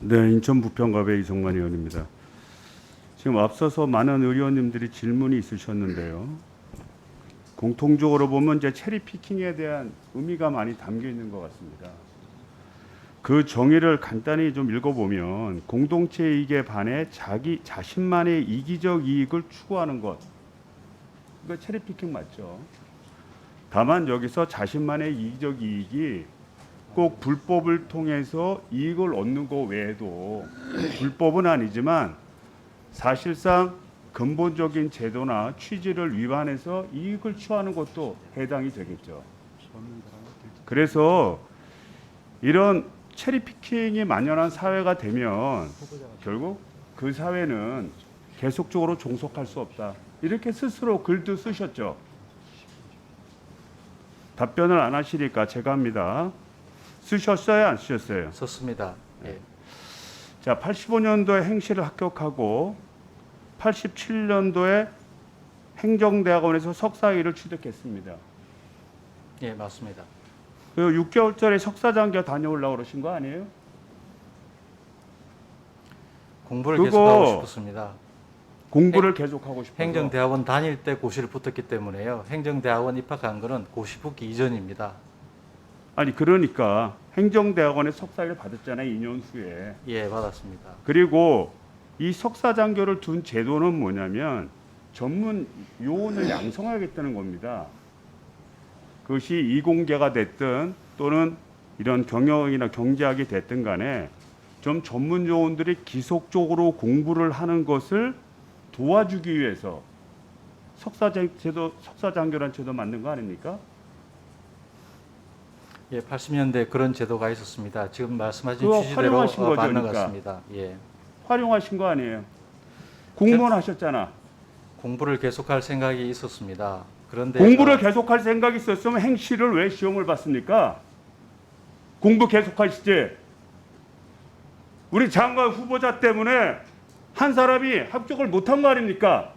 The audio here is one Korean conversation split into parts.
네, 인천 부평갑의 이성만 의원입니다. 지금 앞서서 많은 의원님들이 질문이 있으셨는데요. 공통적으로 보면 이제 체리 피킹에 대한 의미가 많이 담겨 있는 것 같습니다. 그 정의를 간단히 좀 읽어보면 공동체 이익에 반해 자신만의 이기적 이익을 추구하는 것. 이거 체리 피킹 맞죠? 다만 여기서 자신만의 이기적 이익이 꼭 불법을 통해서 이익을 얻는 것 외에도 불법은 아니지만 사실상 근본적인 제도나 취지를 위반해서 이익을 취하는 것도 해당이 되겠죠. 그래서 이런 체리피킹이 만연한 사회가 되면 결국 그 사회는 계속적으로 종속할 수 없다. 이렇게 스스로 글도 쓰셨죠. 답변을 안 하시니까 제가 합니다. 쓰셨어요? 안 쓰셨어요? 썼습니다. 예. 자, 85년도에 행시를 합격하고 87년도에 행정대학원에서 석사학위를 취득했습니다. 예, 맞습니다. 그리고 6개월짜리 석사장교 다녀오려고 그러신 거 아니에요? 공부를 그거 계속하고 싶었습니다. 공부를 계속하고 싶어서. 행정대학원 다닐 때 고시를 붙었기 때문에요. 행정대학원 입학한 거는 고시 붙기 이전입니다. 아니 그러니까 행정대학원에 석사를 받았잖아요. 2년 후에. 예, 받았습니다. 그리고 이 석사장교를 둔 제도는 뭐냐면 전문 요원을 양성하겠다는 겁니다. 그것이 이공계가 됐든 또는 이런 경영이나 경제학이 됐든 간에 좀 전문 요원들이 기속적으로 공부를 하는 것을 도와주기 위해서 석사장교란 제도 만든 거 아닙니까? 예, 80년대 그런 제도가 있었습니다. 지금 말씀하신 그거 취지대로 활용하신 거죠, 맞는 것 그러니까. 같습니다. 예. 활용하신 거 아니에요? 공무원 하셨잖아. 공부를 계속할 생각이 있었습니다. 그런데 공부를 계속할 생각이 있었으면 행시를 왜 시험을 봤습니까? 공부 계속하시지. 우리 장관 후보자 때문에 한 사람이 합격을 못한 거 아닙니까?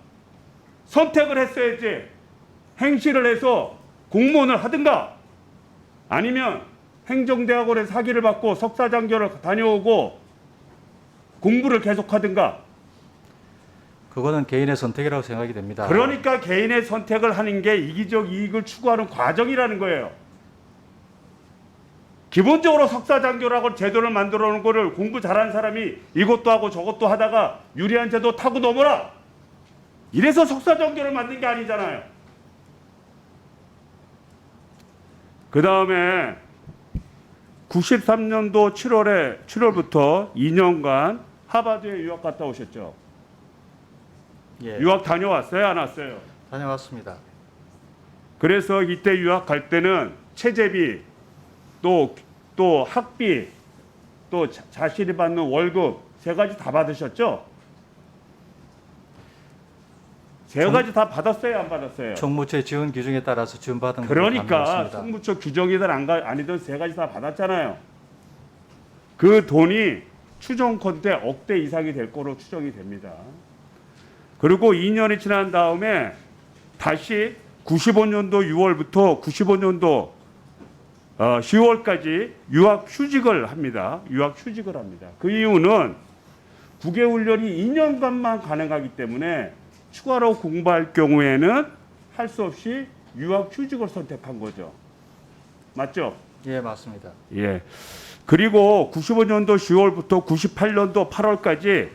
선택을 했어야지. 행시를 해서 공무원을 하든가 아니면 행정대학원에 사기를 받고 석사장교를 다녀오고 공부를 계속하든가. 그거는 개인의 선택이라고 생각이 됩니다. 그러니까 개인의 선택을 하는 게 이기적 이익을 추구하는 과정이라는 거예요. 기본적으로 석사장교라고 제도를 만들어 놓은 거를 공부 잘하는 사람이 이것도 하고 저것도 하다가 유리한 제도 타고 넘어라. 이래서 석사장교를 만든 게 아니잖아요. 그 다음에 93년도 7월부터 2년간 하버드에 유학 갔다 오셨죠. 예, 유학 다녀왔어요? 안 왔어요? 다녀왔습니다. 그래서 이때 유학 갈 때는 체제비, 또 학비, 또 자신이 받는 월급 세 가지 다 받으셨죠? 세 가지 다 받았어요? 안 받았어요? 총무처의 지원 규정에 따라서 지원받은 그러니까 총무처 규정이든 아니든 세 가지 다 받았잖아요. 그 돈이 추정컨대 억대 이상이 될 거로 추정이 됩니다. 그리고 2년이 지난 다음에 다시 95년도 6월부터 95년도 10월까지 유학 휴직을 합니다. 유학 휴직을 합니다. 그 이유는 국외 훈련이 2년간만 가능하기 때문에 추가로 공부할 경우에는 할 수 없이 유학 휴직을 선택한 거죠. 맞죠? 예, 맞습니다. 예. 그리고 95년도 10월부터 98년도 8월까지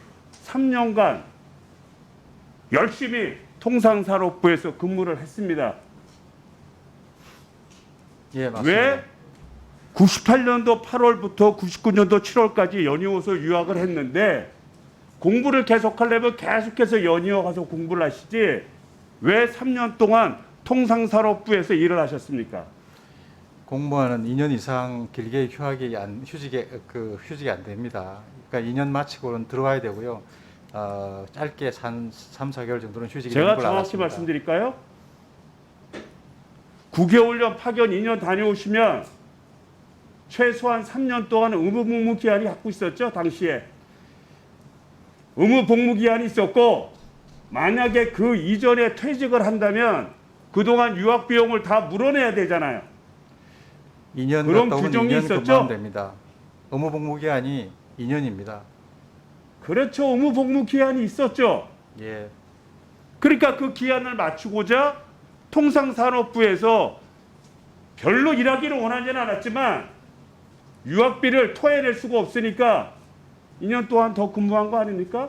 3년간 열심히 통상산업부에서 근무를 했습니다. 예, 맞습니다. 왜 98년도 8월부터 99년도 7월까지 연이어서 유학을 했는데 공부를 계속하려면 계속해서 연이어 가서 공부를 하시지 왜 3년 동안 통상산업부에서 일을 하셨습니까? 공무원은 2년 이상 길게 휴직이 안 됩니다. 그러니까 2년 마치고는 들어와야 되고요. 짧게 3, 4개월 정도는 휴직이 되는 제가 걸 정확히 알았습니다. 말씀드릴까요? 9개월련 파견 2년 다녀오시면 최소한 3년 동안 의무복무 기한이 갖고 있었죠. 당시에. 의무복무 기한이 있었고 만약에 그 이전에 퇴직을 한다면 그동안 유학 비용을 다 물어내야 되잖아요. 2년 그런 갔다 오면 규정이 2년 있었죠? 근무하면 됩니다. 의무복무 기한이 2년입니다. 그렇죠. 의무복무 기한이 있었죠. 예. 그러니까 그 기한을 맞추고자 통상산업부에서 별로 일하기를 원하지는 않았지만 유학비를 토해낼 수가 없으니까 2년 동안 더 근무한 거 아닙니까?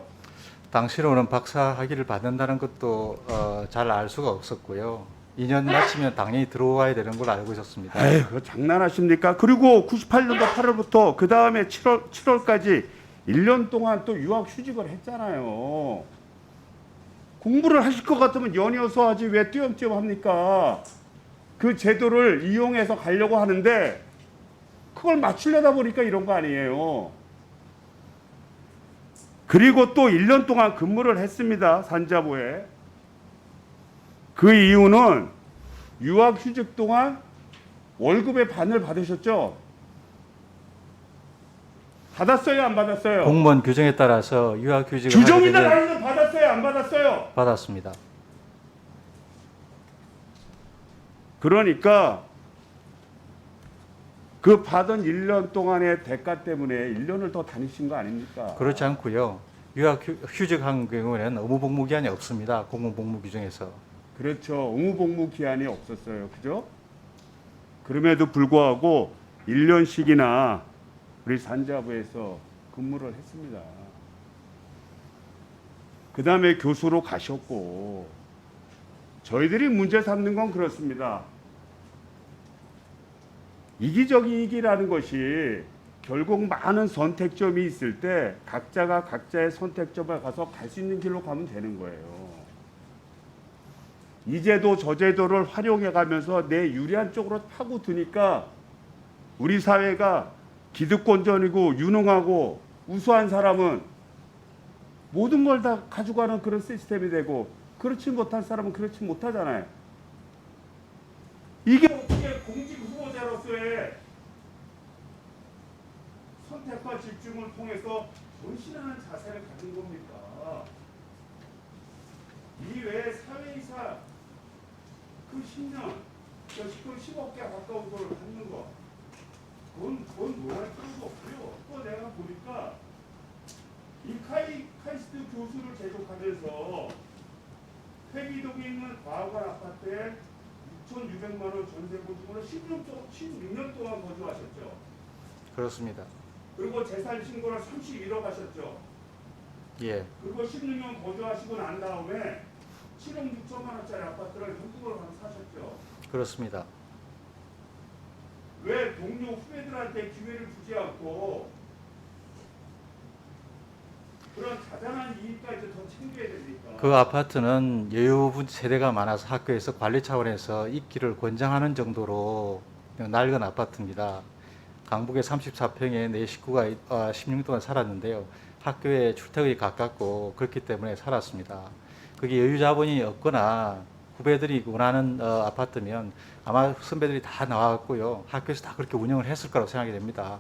당시로는 박사 학위를 받는다는 것도 잘 알 수가 없었고요. 2년 마치면 당연히 들어와야 되는 걸 알고 있었습니다. 에휴, 그거 장난하십니까? 그리고 98년도 8월부터 그 다음에 7월까지 1년 동안 또 유학 휴직을 했잖아요. 공부를 하실 것 같으면 연이어서 하지 왜 띄엄띄엄 합니까? 그 제도를 이용해서 가려고 하는데 그걸 맞추려다 보니까 이런 거 아니에요. 그리고 또 1년 동안 근무를 했습니다. 산자부에. 그 이유는 유학 휴직 동안 월급의 반을 받으셨죠? 받았어요, 안 받았어요? 공무원 규정에 따라서 유학휴직을 규정이나 하게 되면 나서 받았어요, 안 받았어요? 받았습니다. 그러니까 그 받은 1년 동안의 대가 때문에 1년을 더 다니신 거 아닙니까? 그렇지 않고요. 유학휴직한 경우에는 의무복무기한이 없습니다. 공무복무 규정에서. 그렇죠. 의무복무 기한이 없었어요. 그죠? 그럼에도 불구하고 1년씩이나 우리 산자부에서 근무를 했습니다. 그 다음에 교수로 가셨고, 저희들이 문제 삼는 건 그렇습니다. 이기적이기라는 것이 결국 많은 선택점이 있을 때 각자가 각자의 선택점을 가서 갈 수 있는 길로 가면 되는 거예요. 이 제도 저 제도를 활용해 가면서 내 유리한 쪽으로 파고드니까 우리 사회가 기득권전이고 유능하고 우수한 사람은 모든 걸 다 가져가는 그런 시스템이 되고 그렇지 못한 사람은 그렇지 못하잖아요. 이게 어떻게 공직 후보자로서의 선택과 집중을 통해서 전신하는 자세를 가진 겁니까? 이외에 사회이사 그 10년, 그 10억 개 가까운 걸 갖는 거 그건 뭐할 필요도 없고요. 또 내가 보니까 이 카이스트 교수를 제독하면서 회기동에 있는 과학관 아파트에 6,600만 원 전세 보증으로 16년 동안 거주하셨죠. 그렇습니다. 그리고 재산 신고를 31억 하셨죠. 예. 그리고 16년 거주하시고 난 다음에 7억 6천만 원짜리 아파트를 현금으로 가서 사셨죠. 그렇습니다. 왜 동료 후배들한테 기회를 주지 않고 그런 자잘한 이익까지 더 챙겨야 됩니까? 그 아파트는 여유분 세대가 많아서 학교에서 관리 차원에서 입기를 권장하는 정도로 낡은 아파트입니다. 강북에 34평에 내 식구가 16년 동안 살았는데요. 학교에 출퇴근이 가깝고 그렇기 때문에 살았습니다. 그게 여유 자본이 없거나 후배들이 원하는 아파트면 아마 선배들이 다 나왔고요. 학교에서 다 그렇게 운영을 했을 거라고 생각이 됩니다.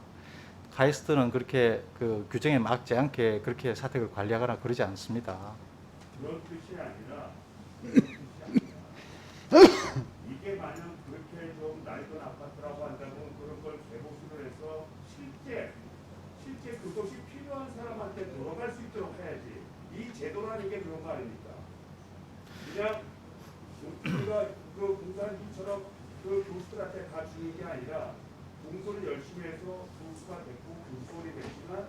카이스트는 그렇게 그 규정에 맞지 않게 그렇게 사택을 관리하거나 그러지 않습니다. 그런 뜻이 아니라 이게 만약 그렇게 좀 낡은 아파트라고 한다면 그런 걸 재보수를 해서 실제 그것이 필요한 사람한테 돌아갈 수 있도록 해야지. 이 제도라는 게 그런 거 아닙니까? 그냥 우리가 그 공사님처럼 그 교수들한테 다 주는 게 아니라 공소를 열심히 해서 교수가 됐고 교수원이 됐지만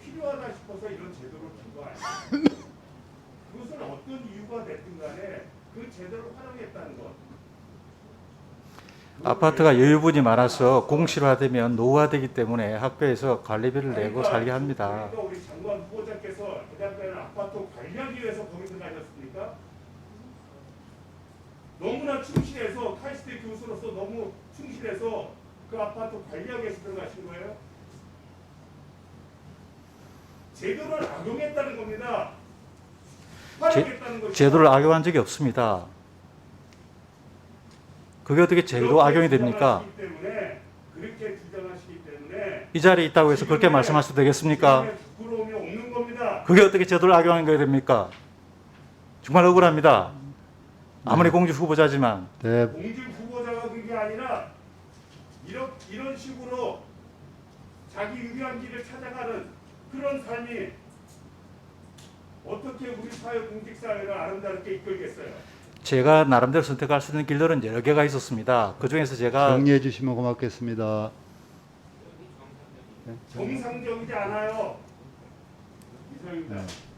필요하다 싶어서 이런 제도를 준 거 아니에요. 그것은 어떤 이유가 됐든 간에 그 제도를 활용했다는 것. 아파트가 여유분이 많아서 공실화되면 노후화되기 때문에 학교에서 관리비를 내고 살게 합니다. 그러니까 우리 장관 후보자께서 대학교는 아파트 관리하기 위해서 거기서 가셨습니까? 너무나 충실해서 카이스트 교수로서 너무 충실해서 그 아파트 관리하기 위해서 들어가신 거예요? 제도를 악용했다는 겁니다. 활용했다는 것이 제도를 악용한 적이 없습니다. 그게 어떻게 제도 악용이 됩니까? 그렇게 주장하시기 때문에 이 자리에 있다고 해서 그렇게 말씀하셔도 되겠습니까? 부끄러움이 없는 겁니다. 그게 어떻게 제도를 악용한 게 됩니까? 정말 억울합니다. 아무리 공직 후보자지만. 네, 공직 후보자가 그게 아니라 이런 식으로 자기 유리한 길을 찾아가는 그런 삶이 어떻게 우리 사회 공직사회를 아름답게 이끌겠어요? 제가 나름대로 선택할 수 있는 길들은 여러 개가 있었습니다. 그 중에서 제가 정리해 주시면 고맙겠습니다. 정상적이지 않아요. 이상입니다. 네.